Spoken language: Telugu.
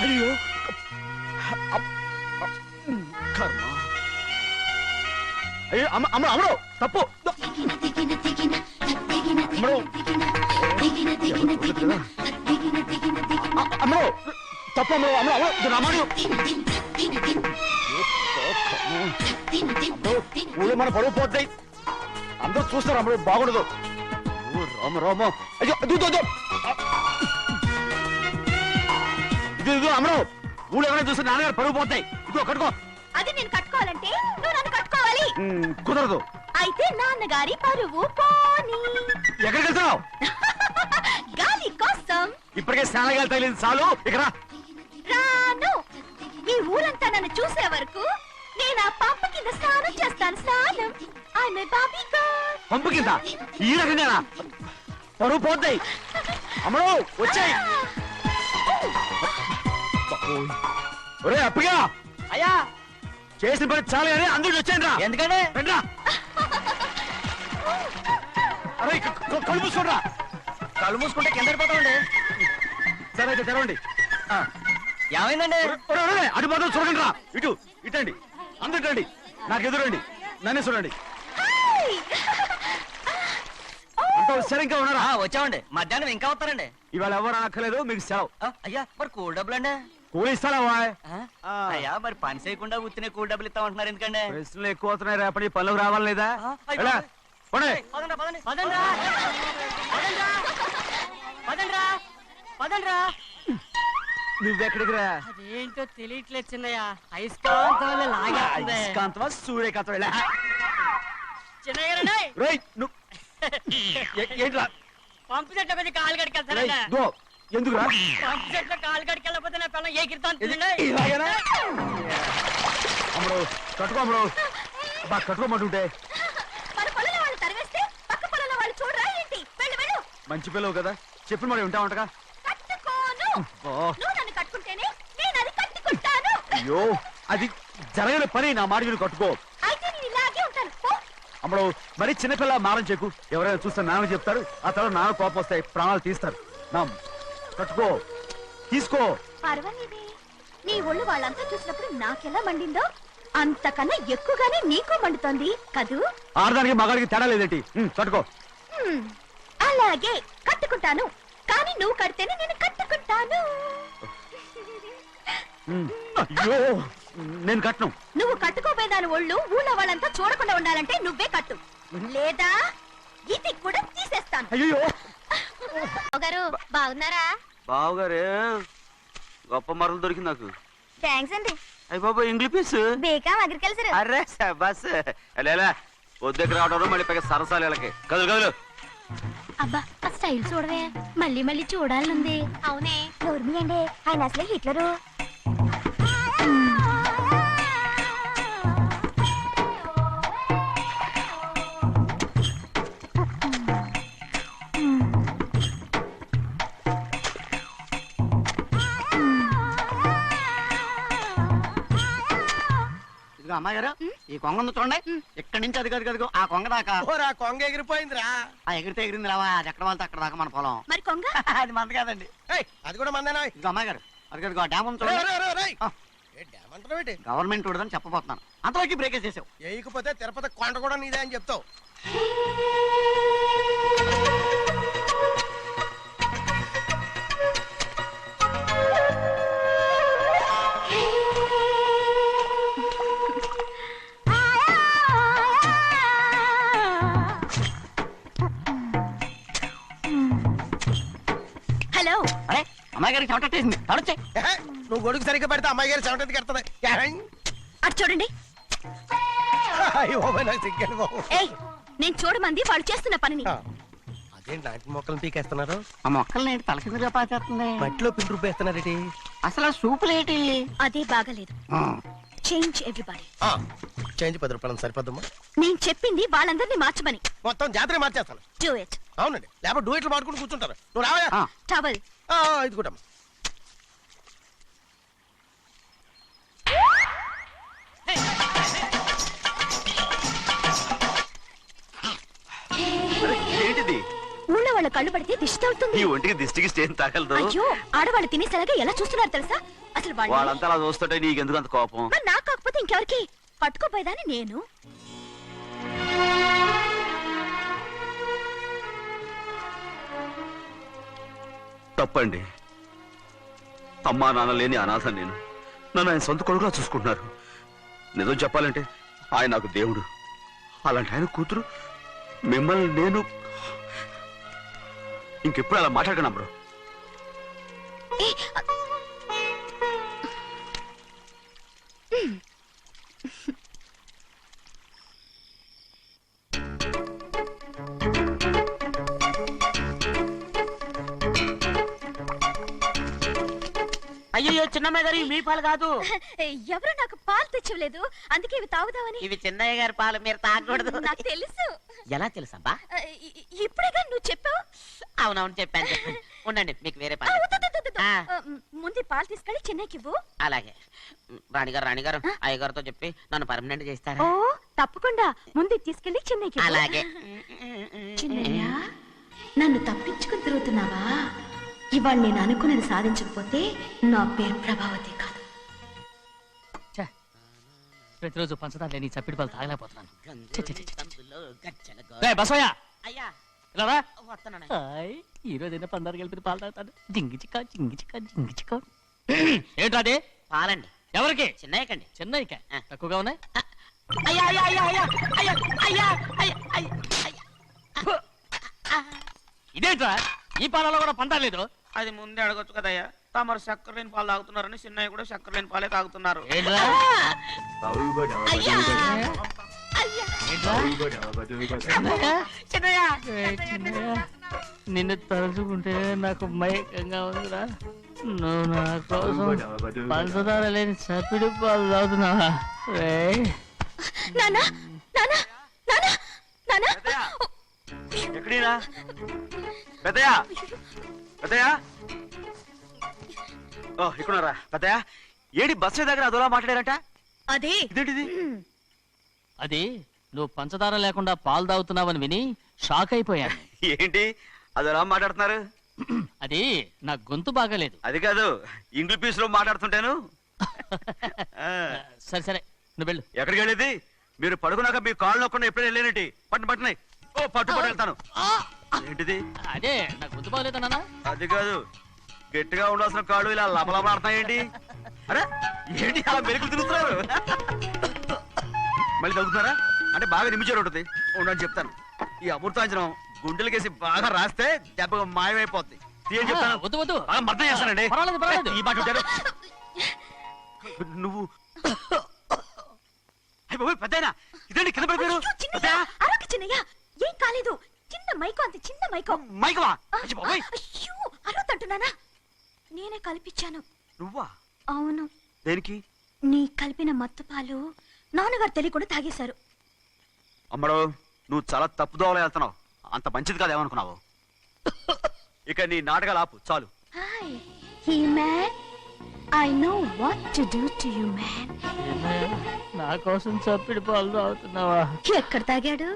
అయ్యో కర్మ. అయ్యో అమ్మడు తప్పు. అమ్మడు తప్పు. ఊళ్ళో మన పరువు పోతాయి. అందరూ చూస్తారు. అమ్మడు బాగుండదు. రామ రామ. అయ్యో ఇదిగో అమ్మడు, ఊళ్ళో ఎవరైనా చూస్తే నాన్నగారు పరువు పోతాయి. ఇదిగో కట్టుకో. అది నేను కట్టుకోవాలంటే నువ్వు నన్ను కట్టుకోవాలి. కుదరదు. అయితే నాన్నగారి పరువు పోనీ. ఎక్కడికి వెళ్తున్నావు? గాలి కోసం. ఇప్పటికే స్నానగాలి తగిలింది చాలు. ఇక్కడ రాను. ఈ ఊరంతా నన్ను చూసే వరకు నేను ఆ పంప కింద స్నానం చేస్తాను. స్నానం. పంపు కింద ఈ రకంగా పరువు పోతాయి. అమ్మడు వచ్చాయి. ఒరే అప్పగా. అయ్యా చేసిన పని చాలు కానీ అందరికి వచ్చాను రా. ఎందుకంటే రండిరా. అరే కళ్ళు మూసుకోండిరా. కళ్ళు మూసుకుంటే కింద పడిపోతామండి. సరే అయితే తెరవండి. ఏమైందండి? అటు మాత్రం చూడండి రా. ఇటు ఇటండి. అందరు ఇటండి. నాకు ఎదురండి. నన్నే చూడండి. అంటే సరే ఇంకా ఉన్నారా? వచ్చామండి. మధ్యాహ్నం ఇంకా వస్తారండి. ఇవాళ ఎవరు అనక్కర్లేదు. మీకు సెలవు. అయ్యా మరి కూల్ డబ్బులు అండి? కూలి ఇస్తారా? అయ్యా మరి పని చేయకుండా ఉత్తినే కూల్ డబ్బులు ఇస్తామంటున్నారు ఎందుకండి? ప్రశ్నలు ఎక్కువ అవుతున్నాయి. రేపటి పనులకు రావాలి లేదా? నువ్వెక్కడికి రా? అదేంటో తెలియట్లేదు చిన్నయ్య. అయస్కాంతం వల్ల లాగేస్తుంది. అయస్కాంతమా సూర్యకాంతం? చిన్నయ్య ఏంట్రా? పంపు చెట్ల కొంచెం కాలు కడికెళ్తానండి. ఎందుకురా? పంపు చెట్ల కాలు కడికెళ్ళకపోతే నా పిల్లలు ఏ కిర్తాను. అమ్మడు కట్టుకో. అమ్మడు బా కట్టుకోమంటుంటే మన పొలంలో వాళ్ళు తరివేస్తే పక్క పొలంలో వాళ్ళు చూడరా ఏంటి? వెళ్ళు వెళ్ళు. మంచి పిల్లవు కదా, చెప్పిన మరి ఉంటా ఉంటగా. కట్టుకోను. నువ్వు నన్ను కట్టుకుంటేనే నేను అది కట్టుకుంటాను. అయ్యో అది జరగని పని. నా మాట విని కట్టుకో. అయితే నేను ఇలాగే ఉంటాను. పో. అమ్మడు మరి చిన్నపిల్ల మారం చెక్కు. ఎవరైనా చూస్తే నాన్న చెప్తారు. ఆ తర్వాత నాన్న కోపం వస్తాయి. ప్రాణాలు తీస్తారు. నా కట్టుకో. తీసుకో. పర్వాలేదే. నీ ఒళ్ళు వాళ్ళంతా చూసినప్పుడు నాకెలా మండిందో అంతకన్నా ఎక్కువగానే నీకు మండుతోంది కదూ. ఆడదానికి మగాడికి తేడా లేదేంటి? కట్టుకో. అలాగే కట్టుకుంటాను. కానీ నువ్వు కడితేనే నేను కట్టుకుంటాను. అయ్యో నేను కట్టను. నువ్వు కట్టుకోపోయేదాని ఒళ్ళు ఊళ్ళో వాళ్ళంతా చూడకుండా ఉండాలంటే నువ్వే కట్టు. లేదా ఇది కూడా తీసేస్తాను. అయ్యో గారు బాగున్నారా? బావగారే గొప్ప మరలు దొరికింది నాకు. థ్యాంక్స్ అండి. అయ్యి బాబా ఇంగ్లీష్ బేకాం అగ్రికల్చర్. అరే బస్ లేలా పొద్దుకు రావడం మళ్ళీ పైగా సరసాలు వీళ్ళకి. కదులు కదులు. అబ్బా ఆ స్టైల్ చూడవే. మళ్ళీ మళ్ళీ చూడాలనుంది. అవునే నోర్మి అండి. ఆయన అసలే హిట్లరు. అమ్మాయి గారు ఈ కొంగ చూడండి. ఇక్కడి నుంచి అది కదిగో ఆ కొంగ దాకా. కొంగ ఎగిరిపోయిందిరా. ఆ ఎగిరితే ఎగిరింది రావా. అది ఎక్కడ వాళ్ళతో అక్కడ దాకా మన పొలం. మరి కొంగ అది మంద కాదండి. అది కూడా మందేనా? ఇదిగో అమ్మాయి గారు అది డ్యామ్ ఉంది. గవర్నమెంట్ ఉండదని చెప్పబోతున్నాను. అంతలోకి బ్రేక్ చేసావు. వేయకపోతే తిరుపతి కొండ కూడా నీదే అని చెప్తావు. హలో. అరే అమ్మాయి గారికి చెమటేసింది. తడొచ్చే. నువ్వు గొడుగు సరిగ్గా పెడితే అమ్మాయి గారి చెమటది కడుతుంది. అటు చూడండి. ఏయ్ నేను చూడమంది వాళ్ళు చేస్తున్న పనిని. అదేంటి నాటి మొక్కలను పీకేస్తున్నారు? ఆ మొక్కల్ని ఏంటి తల కిందగా పాచేస్తుంది? మట్టిలో పిండి రూపేస్తున్నారేంటి? అసలు సూపులేటి అదే బాగలేదు. Change everybody. చేంజ్ 10 రూపాయలు సరిపోద్దమ్మా. నేను చెప్పింది వాళ్ళందరినీ మార్చమని. మొత్తం జాతర మార్చేస్తాను. Do it. అవునండి. లేకపోతే డూయిట్లు పాడుకుంటూ కూర్చుంటారు. నువ్వు రావా? టవల్. ఇది కూడా ఏంటిది? ఊళ్ళో వాళ్ళ కళ్ళు పడితే దిష్టి ఈ అవుతుంది. ఒంటికి దిష్టికి స్టేన్ తాగలదు. అయ్యో ఆడవాళ్ళు తినేసలాగా ఎలా చూస్తున్నారు తెలుసా? అసలు వాళ్ళు వాళ్ళంతా అలా చూస్తుంటే నీకెందుకు అంత కోపం? మరి నాకు కాకపోతే ఇంకెవరికి? పట్టుకోపోయేదాన్ని నేను. తప్పండి. అమ్మా నాన్న లేని అనాథ నేను. నన్ను ఆయన సొంత కొడుకులా చూసుకుంటున్నారు. నిజం చెప్పాలంటే ఆయన నాకు దేవుడు. అలాంటి ఆయన కూతురు మిమ్మల్ని నేను ఇంకెప్పుడు అలా మాట్లాడగలను బ్రో. ఏ, అయ్యో చిన్నమ్మాయి గారు మీ పాలు కాదు, ఎవరు నాకు పాలు తెచ్చలేదు, అందుకే ఇవి తాగుదామని. ఇవి చిన్నయ్య గారి పాలు, మీరు తాగకూడదు. నాకు తెలుసు. ఎలా తెలుసబ్బా? ఇప్పుడేగా నువ్వు చెప్పావు. అవునవును చెప్పాను చెప్పాను. ఉండండి మీకు వేరే ఆ, పాలు. వద్దు, వద్దు, వద్దు. ఆ. ముందు ఈ పాలు తీసుకెళ్ళి చెన్నైకి ఇవ్వు. అలాగే రాణిగారు అయ్యగారితో చెప్పి నన్ను పర్మనెంట్ చేస్తారా? ఓ తప్పకుండా, ముందు ఇది తీసుకెళ్ళి చెన్నైకి ఇవ్వు. అలాగే. చిన్నయ్య, నన్ను తప్పించుకుని తిరుగుతున్నావా? ఇవాళ నేను అనుకున్నది సాధించకపోతే నా పేరు ప్రభావతి కాదు. ఛే, ప్రతిరోజు పంచదార లేని చప్పిడి పాలు తాగలేకపోతున్నాను. ఛే, ఛే, ఛే, ఛే. రేయ్, బసవయ్య, అయ్యా ఇలా రా. వస్తున్నాను. హాయ్, ఈ రోజైనా పందారు కలిపి పాలు తాగుతాను. జింగి చిక్క జింగి చిక్క జింగి చిక్క. ఏంట్రా అది? పాలండి. ఎవరికి? చిన్నయ్యకండి. చెన్నైకా? ఆ. తక్కువగా ఉన్నాయి. అయ్యా అయ్యా అయ్యా అయ్యా అయ్యా అయ్యా అయ్యా అయ్యా అయ్యా. ఇదేంట్రా, ఈ పాలలో కూడా పందా లేదు? అది ముందే అడగొచ్చు కదయ్యా. తమరు చక్కెర లేని పాలు తాగుతున్నారని చిన్నయ్య కూడా చక్కెర లేని పాలే తాగుతున్నారు. ఏంట్రా? అయ్యా ఏంట్రా? చిన్నయ్య ఏయ్, చిన్నయ్య, నిన్ను తలుచుకుంటే నాకు మైకంగా ఉందిరా. నువ్వు నా కోసం పంచదార లేని చప్పిడి పాలు తాగుతున్నావా? రేయ్, నానా నానా నానా నానా ఎక్కడీరా పెద్దయా? పెద్దయా, ఓ ఇక్కడున్నారా పెద్దయా? ఏడి బస్సు దగ్గర అదోలా మాట్లాడారట. అదే ఇదేంటిది? అది నువ్వు పంచదార లేకుండా పాలు తాగుతున్నావని విని షాక్ అయిపోయాను. ఏంటి అదోలా మాట్లాడుతున్నారు? అది నా గొంతు బాగాలేదు. అది కాదు, ఇంగ్లీష్ పీస్ లో మాట్లాడుతుంటాను. ఆ, సరే సరే, నువ్వు వెళ్ళు. ఎక్కడికి వెళ్ళేది? మీరు పడుకున్నాక మీ కాళ్ళు నొక్కకుండా ఎప్పుడైనా వెళ్ళేనటి పట్టునాయి. ఓ పట్టు వెళ్తాను. ఏంటిది? అదే నా గొంతు బాగలేదన్నా. అది కాదు, గట్టిగా ఉండాల్సిన కాళ్ళు ఇలా లబలబలాడుతున్నాయేంటి? అరే ఏంటి అలా మెరుకులు తిరుగుతున్నారు? మళ్ళీ తగ్గుతున్నారా? అంటే బాగా నిమిషాలు ఉంటుంది. ఉండని చెప్తాను. ఈ అమృతాంజనం గుండెలకేసి బాగా రాస్తే దెబ్బగా మాయమైపోద్ది. ఏం చెప్తాను? వద్దు వద్దు, బాగా మర్దం చేస్తానండి. పర్వాలేదు, పర్వాలేదు. ఈ మాట ఉంటారు నువ్వు. పెద్దయినా ఇదేంటి కింద పడిపోయారు? అయ్యో, చిన్నయ్య, అరవకు చిన్నయ్య, ఏం కాలేదు. చిన్న మైకో, అంత చిన్న మైకో. మైకవా? అయ్యో అరవతంటున్నానా? నేనే కల్పించాను. నువ్వా? అవును, దేనికి? నీ కలిపిన మత్తు పాలు నాన్నగారు తెలియకుండా తాగేశారు. అమ్మడు, నువ్వు చాలా తప్పుదోవలో వెళ్తున్నావు. అంత మంచిది కాదు ఏమనుకున్నావు? ఇక నీ నాటకాలు ఆపు చాలు. Hi he man, I know what to do to you man. నా కోసం చప్పిడి పాలు తాగుతున్నావా? ఎక్కడ తాగాడు?